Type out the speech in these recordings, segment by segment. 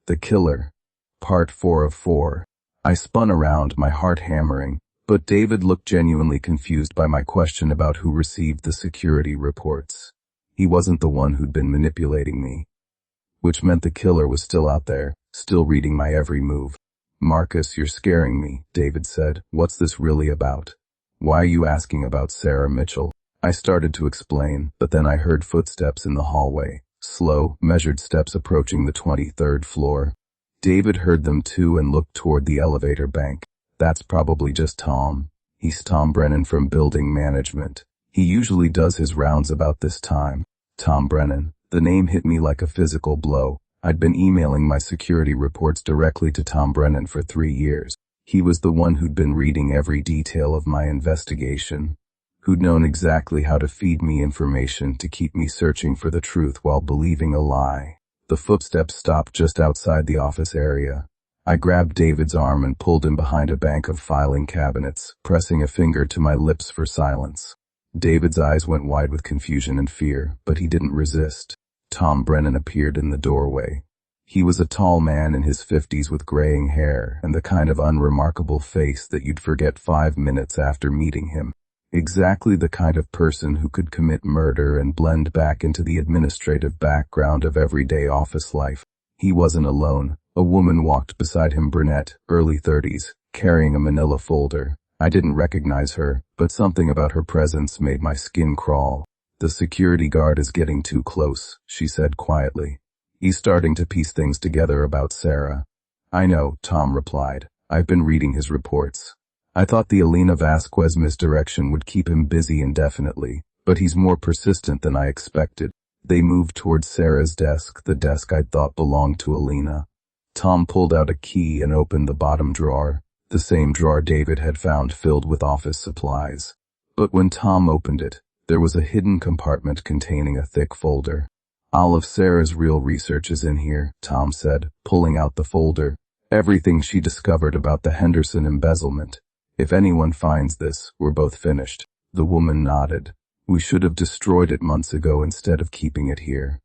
The Killer. Part 4 of 4. I spun around, my heart hammering, but David looked genuinely confused by my question about who received the security reports. He wasn't the one who'd been manipulating me. Which meant the killer was still out there, still reading my every move. "Marcus, you're scaring me," David said. "What's this really about? Why are you asking about Sarah Mitchell?" I started to explain, but then I heard footsteps in the hallway. Slow, measured steps approaching the 23rd floor. David heard them too and looked toward the elevator bank. "That's probably just Tom. He's Tom Brennan from building management. He usually does his rounds about this time." Tom Brennan. The name hit me like a physical blow. I'd been emailing my security reports directly to Tom Brennan for 3 years. He was the one who'd been reading every detail of my investigation, who'd known exactly how to feed me information to keep me searching for the truth while believing a lie. The footsteps stopped just outside the office area. I grabbed David's arm and pulled him behind a bank of filing cabinets, pressing a finger to my lips for silence. David's eyes went wide with confusion and fear, but he didn't resist. Tom Brennan appeared in the doorway. He was a tall man in his 50s with graying hair and the kind of unremarkable face that you'd forget 5 minutes after meeting him. Exactly the kind of person who could commit murder and blend back into the administrative background of everyday office life. He wasn't alone. A woman walked beside him, brunette, early 30s, carrying a manila folder. I didn't recognize her, but something about her presence made my skin crawl. "The security guard is getting too close," she said quietly. "He's starting to piece things together about Sarah." "I know," Tom replied. "I've been reading his reports. I thought the Elena Vasquez misdirection would keep him busy indefinitely, but he's more persistent than I expected." They moved towards Sarah's desk, the desk I'd thought belonged to Elena. Tom pulled out a key and opened the bottom drawer, the same drawer David had found filled with office supplies. But when Tom opened it, there was a hidden compartment containing a thick folder. "All of Sarah's real research is in here," Tom said, pulling out the folder. "Everything she discovered about the Henderson embezzlement. If anyone finds this, we're both finished." The woman nodded. "We should have destroyed it months ago instead of keeping it here.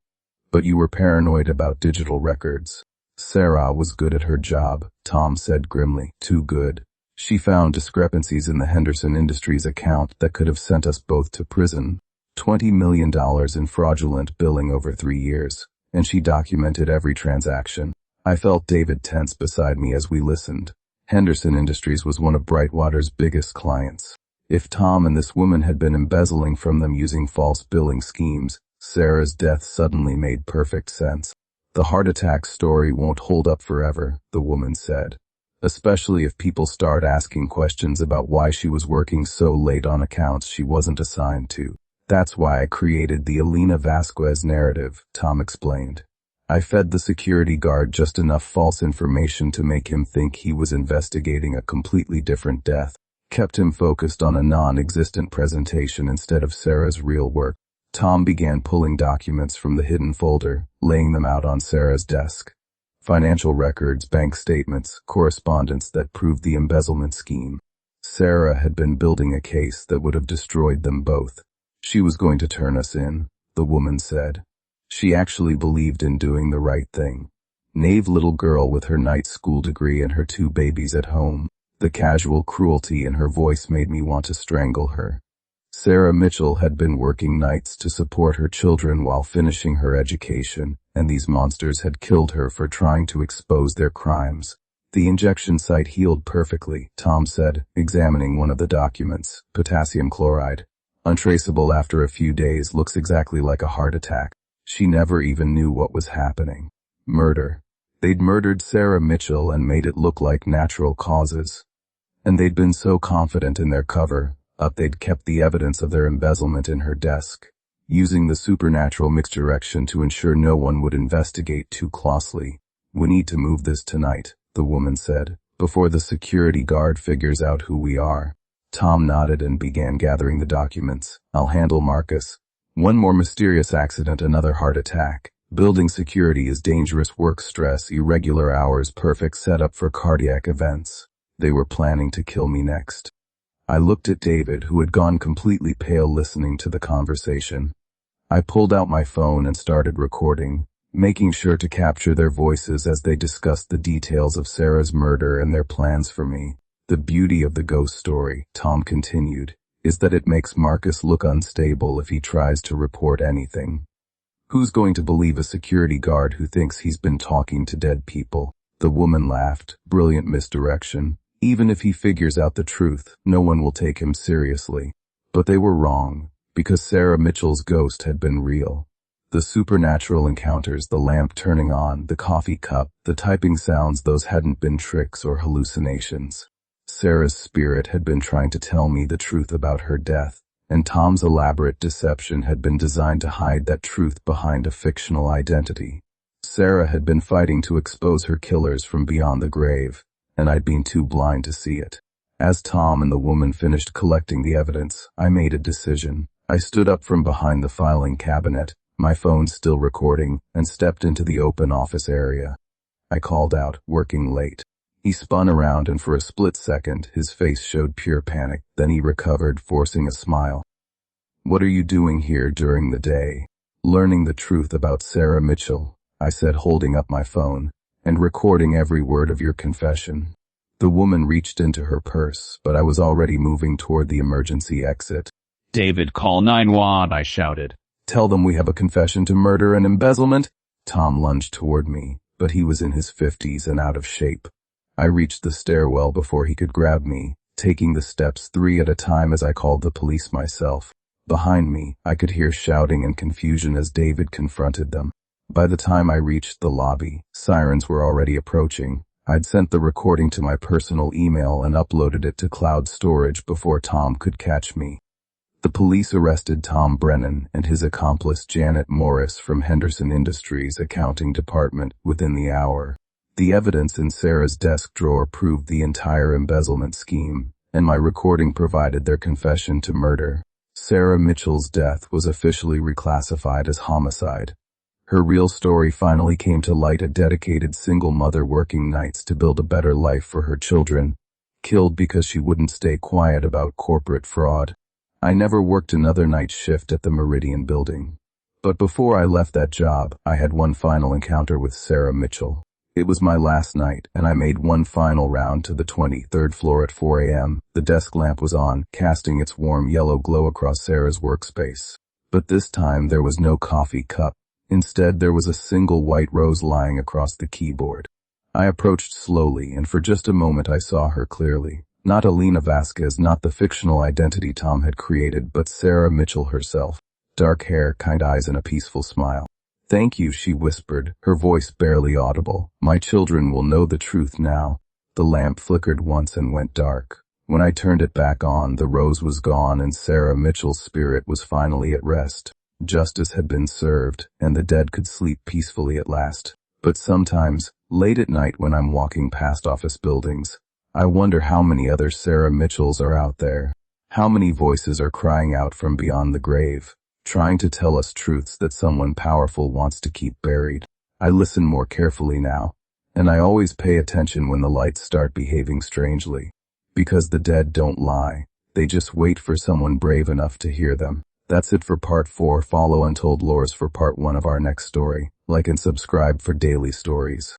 But you were paranoid about digital records." "Sarah was good at her job," Tom said grimly. "Too good. She found discrepancies in the Henderson Industries account that could have sent us both to prison. $20 million in fraudulent billing over 3 years, and she documented every transaction." I felt David tense beside me as we listened. Henderson Industries was one of Brightwater's biggest clients. If Tom and this woman had been embezzling from them using false billing schemes, Sarah's death suddenly made perfect sense. "The heart attack story won't hold up forever," the woman said. "Especially if people start asking questions about why she was working so late on accounts she wasn't assigned to. That's why I created the Elena Vasquez narrative," Tom explained. "I fed the security guard just enough false information to make him think he was investigating a completely different death. Kept him focused on a non-existent presentation instead of Sarah's real work." Tom began pulling documents from the hidden folder, laying them out on Sarah's desk. Financial records, bank statements, correspondence that proved the embezzlement scheme. Sarah had been building a case that would have destroyed them both. "She was going to turn us in," the woman said. "She actually believed in doing the right thing. Naive little girl with her night school degree and her 2 babies at home." The casual cruelty in her voice made me want to strangle her. Sarah Mitchell had been working nights to support her children while finishing her education, and these monsters had killed her for trying to expose their crimes. "The injection site healed perfectly," Tom said, examining one of the documents. "Potassium chloride. Untraceable after a few days, looks exactly like a heart attack. She never even knew what was happening. Murder. They'd murdered Sarah Mitchell and made it look like natural causes. And they'd been so confident in their cover-up they'd kept the evidence of their embezzlement in her desk, using the supernatural misdirection to ensure no one would investigate too closely. "We need to move this tonight," the woman said, "before the security guard figures out who we are." Tom nodded and began gathering the documents. "I'll handle Marcus. One more mysterious accident, another heart attack. Building security is dangerous work, stress, irregular hours, perfect setup for cardiac events. They were planning to kill me next." I looked at David, who had gone completely pale listening to the conversation. I pulled out my phone and started recording, making sure to capture their voices as they discussed the details of Sarah's murder and their plans for me. The beauty of the ghost story, Tom continued, is that it makes Marcus look unstable if he tries to report anything. Who's going to believe a security guard who thinks he's been talking to dead people? The woman laughed. Brilliant misdirection. Even if he figures out the truth, no one will take him seriously. But they were wrong, because Sarah Mitchell's ghost had been real. The supernatural encounters, the lamp turning on, the coffee cup, the typing sounds, those hadn't been tricks or hallucinations. Sarah's spirit had been trying to tell me the truth about her death, and Tom's elaborate deception had been designed to hide that truth behind a fictional identity. Sarah had been fighting to expose her killers from beyond the grave, and I'd been too blind to see it. As Tom and the woman finished collecting the evidence, I made a decision. I stood up from behind the filing cabinet, my phone still recording, and stepped into the open office area. I called out, "Working late." He spun around and for a split second, his face showed pure panic. Then he recovered, forcing a smile. "What are you doing here during the day?" "Learning the truth about Sarah Mitchell," I said, holding up my phone, "and recording every word of your confession." The woman reached into her purse, but I was already moving toward the emergency exit. "David, call 911, I shouted. "Tell them we have a confession to murder and embezzlement." Tom lunged toward me, but he was in his 50s and out of shape. I reached the stairwell before he could grab me, taking the steps 3 at a time as I called the police myself. Behind me, I could hear shouting and confusion as David confronted them. By the time I reached the lobby, sirens were already approaching. I'd sent the recording to my personal email and uploaded it to cloud storage before Tom could catch me. The police arrested Tom Brennan and his accomplice Janet Morris from Henderson Industries accounting department within the hour. The evidence in Sarah's desk drawer proved the entire embezzlement scheme, and my recording provided their confession to murder. Sarah Mitchell's death was officially reclassified as homicide. Her real story finally came to light: a dedicated single mother working nights to build a better life for her children, killed because she wouldn't stay quiet about corporate fraud. I never worked another night shift at the Meridian building. But before I left that job, I had one final encounter with Sarah Mitchell. It was my last night, and I made one final round to the 23rd floor at 4 a.m. The desk lamp was on, casting its warm yellow glow across Sarah's workspace. But this time there was no coffee cup. Instead, there was a single white rose lying across the keyboard. I approached slowly, and for just a moment I saw her clearly. Not Alina Vasquez, not the fictional identity Tom had created, but Sarah Mitchell herself. Dark hair, kind eyes, and a peaceful smile. "Thank you," she whispered, her voice barely audible. "My children will know the truth now." The lamp flickered once and went dark. When I turned it back on, the rose was gone and Sarah Mitchell's spirit was finally at rest. Justice had been served, and the dead could sleep peacefully at last. But sometimes, late at night when I'm walking past office buildings, I wonder how many other Sarah Mitchells are out there. How many voices are crying out from beyond the grave, trying to tell us truths that someone powerful wants to keep buried. I listen more carefully now, and I always pay attention when the lights start behaving strangely. Because the dead don't lie, they just wait for someone brave enough to hear them. That's it for part 4. Follow Untold Lores for part 1 of our next story. Like and subscribe for daily stories.